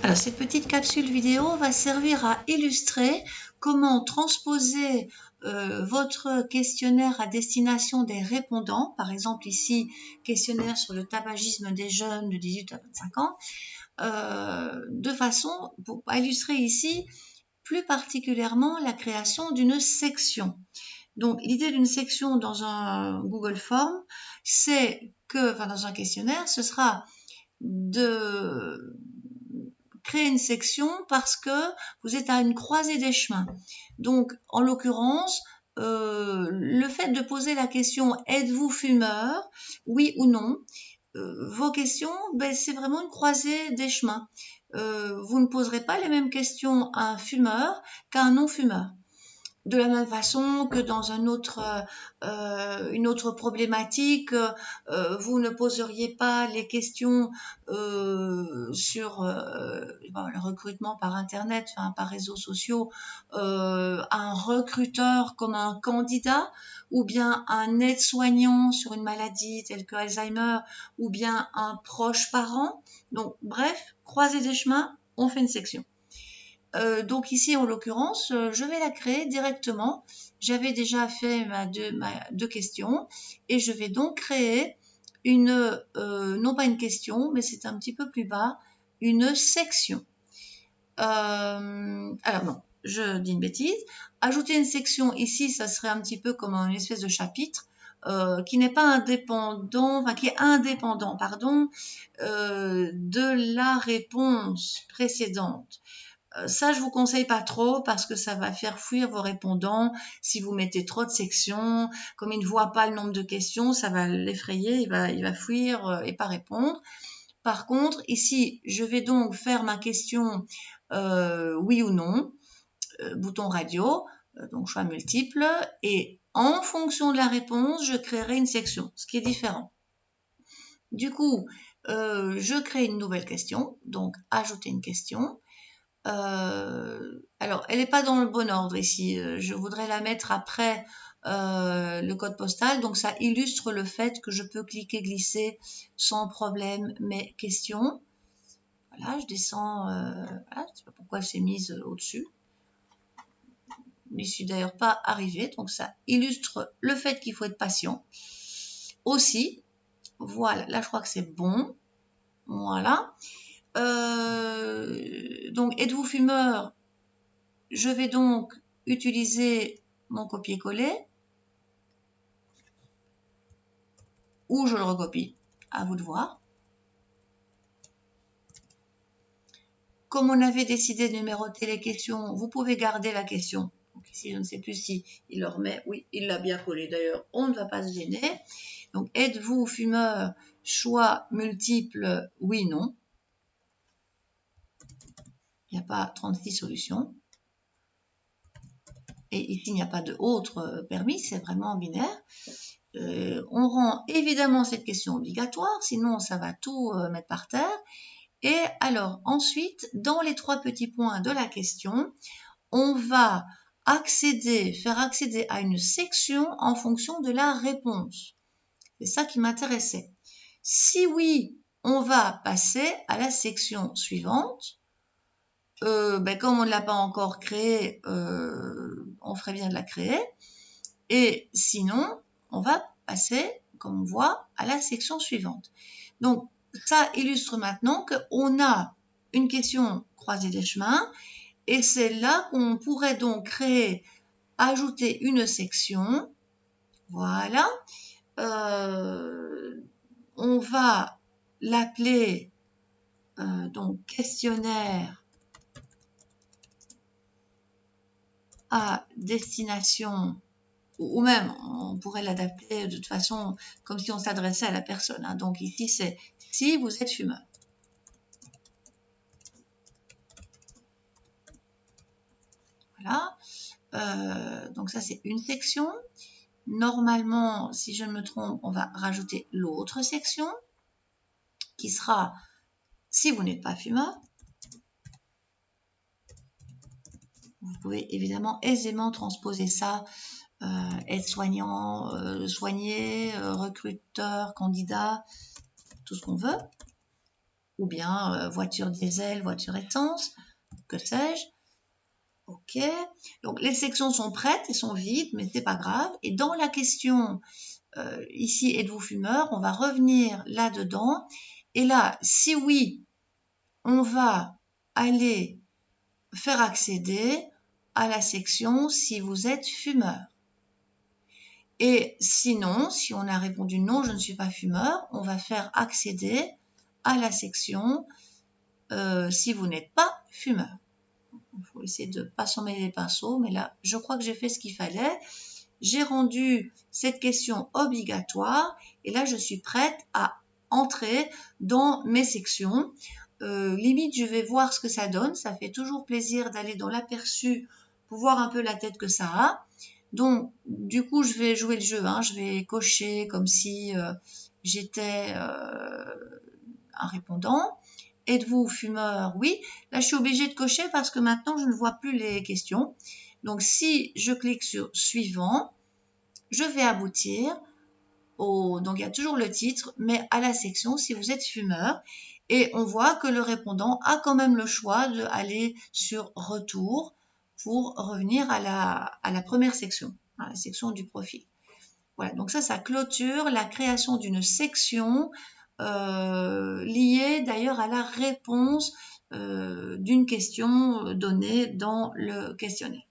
Alors, cette petite capsule vidéo va servir à illustrer comment transposer votre questionnaire à destination des répondants, par exemple ici, questionnaire sur le tabagisme des jeunes de 18 à 25 ans, de façon, pour illustrer ici plus particulièrement la création d'une section. Donc, l'idée d'une section dans un Google Form, c'est que, enfin dans un questionnaire, ce sera de créer une section parce que vous êtes à une croisée des chemins. Donc, en l'occurrence, le fait de poser la question « Êtes-vous fumeur ?» oui ou non, vos questions, c'est vraiment une croisée des chemins. Vous ne poserez pas les mêmes questions à un fumeur qu'à un non-fumeur. De la même façon que dans une autre problématique, vous ne poseriez pas les questions sur le recrutement par Internet, par réseaux sociaux, à un recruteur comme un candidat, ou bien un aide-soignant sur une maladie telle que Alzheimer, ou bien un proche parent. Donc, bref, croiser des chemins, on fait une section. Donc ici, en l'occurrence, je vais la créer directement. J'avais déjà fait deux questions et je vais donc créer non pas une question, mais c'est un petit peu plus bas, une section. Alors non, je dis une bêtise. Ajouter une section ici, ça serait un petit peu comme une espèce de chapitre qui n'est pas indépendant, qui est indépendant, de la réponse précédente. Ça, je vous conseille pas trop parce que ça va faire fuir vos répondants. Si vous mettez trop de sections, comme il ne voit pas le nombre de questions, ça va l'effrayer, il va fuir et pas répondre. Par contre, ici, je vais donc faire ma question oui ou non, bouton radio, donc choix multiple, et en fonction de la réponse, je créerai une section, ce qui est différent. Du coup, je crée une nouvelle question, donc ajouter une question. Alors, elle n'est pas dans le bon ordre ici. Je voudrais la mettre après le code postal. Donc, ça illustre le fait que je peux cliquer, glisser sans problème mes questions. Voilà, je descends. Je ne sais pas pourquoi elle s'est mise au-dessus. Je n'y suis d'ailleurs pas arrivée. Donc, ça illustre le fait qu'il faut être patient. Aussi, voilà, là, je crois que c'est bon. Voilà. Donc, êtes-vous fumeur? Je vais donc utiliser mon copier-coller ou je le recopie, à vous de voir. Comme on avait décidé de numéroter les questions, vous pouvez garder la question. Donc ici, je ne sais plus si il le remet. Oui, il l'a bien collé d'ailleurs. On ne va pas se gêner. Donc, êtes-vous fumeur? Choix multiple, oui, non. Il n'y a pas 36 solutions. Et ici, il n'y a pas de autre permis, c'est vraiment binaire. On rend évidemment cette question obligatoire, sinon ça va tout mettre par terre. Et alors ensuite, dans les 3 petits points de la question, on va faire accéder à une section en fonction de la réponse. C'est ça qui m'intéressait. Si oui, on va passer à la section suivante. Comme on ne l'a pas encore créée, on ferait bien de la créer. Et sinon, on va passer, comme on voit, à la section suivante. Donc, ça illustre maintenant qu'on a une question croisée des chemins et c'est là qu'on pourrait donc ajouter une section. Voilà. On va l'appeler donc questionnaire à destination, ou même on pourrait l'adapter de toute façon comme si on s'adressait à la personne. Donc ici c'est si vous êtes fumeur. Voilà. Donc ça c'est une section. Normalement, si je ne me trompe, on va rajouter l'autre section qui sera si vous n'êtes pas fumeur. Vous pouvez évidemment aisément transposer ça, aide-soignant, soigné, recruteur, candidat, tout ce qu'on veut. ou bien voiture diesel, voiture essence, que sais-je. Ok, donc les sections sont prêtes, elles sont vides, mais c'est pas grave. Et dans la question ici, êtes-vous fumeur? On va revenir là-dedans. Et là, si oui, on va aller faire accéder à la section si vous êtes fumeur. Et sinon, si on a répondu non, je ne suis pas fumeur, on va faire accéder à la section si vous n'êtes pas fumeur. Il faut essayer de ne pas s'en mêler les pinceaux, mais là, je crois que j'ai fait ce qu'il fallait. J'ai rendu cette question obligatoire et là, je suis prête à entrer dans mes sections. Limite, je vais voir ce que ça donne. Ça fait toujours plaisir d'aller dans l'aperçu pour voir un peu la tête que ça a. Donc, du coup, je vais jouer le jeu. Hein. Je vais cocher comme si j'étais un répondant. Êtes-vous fumeur? Oui. Là, je suis obligée de cocher parce que maintenant, je ne vois plus les questions. Donc, si je clique sur suivant, je vais aboutir donc il y a toujours le titre, mais à la section si vous êtes fumeur. Et on voit que le répondant a quand même le choix d'aller sur retour pour revenir à la première section, à la section du profil. Voilà, donc ça clôture la création d'une section liée d'ailleurs à la réponse d'une question donnée dans le questionnaire.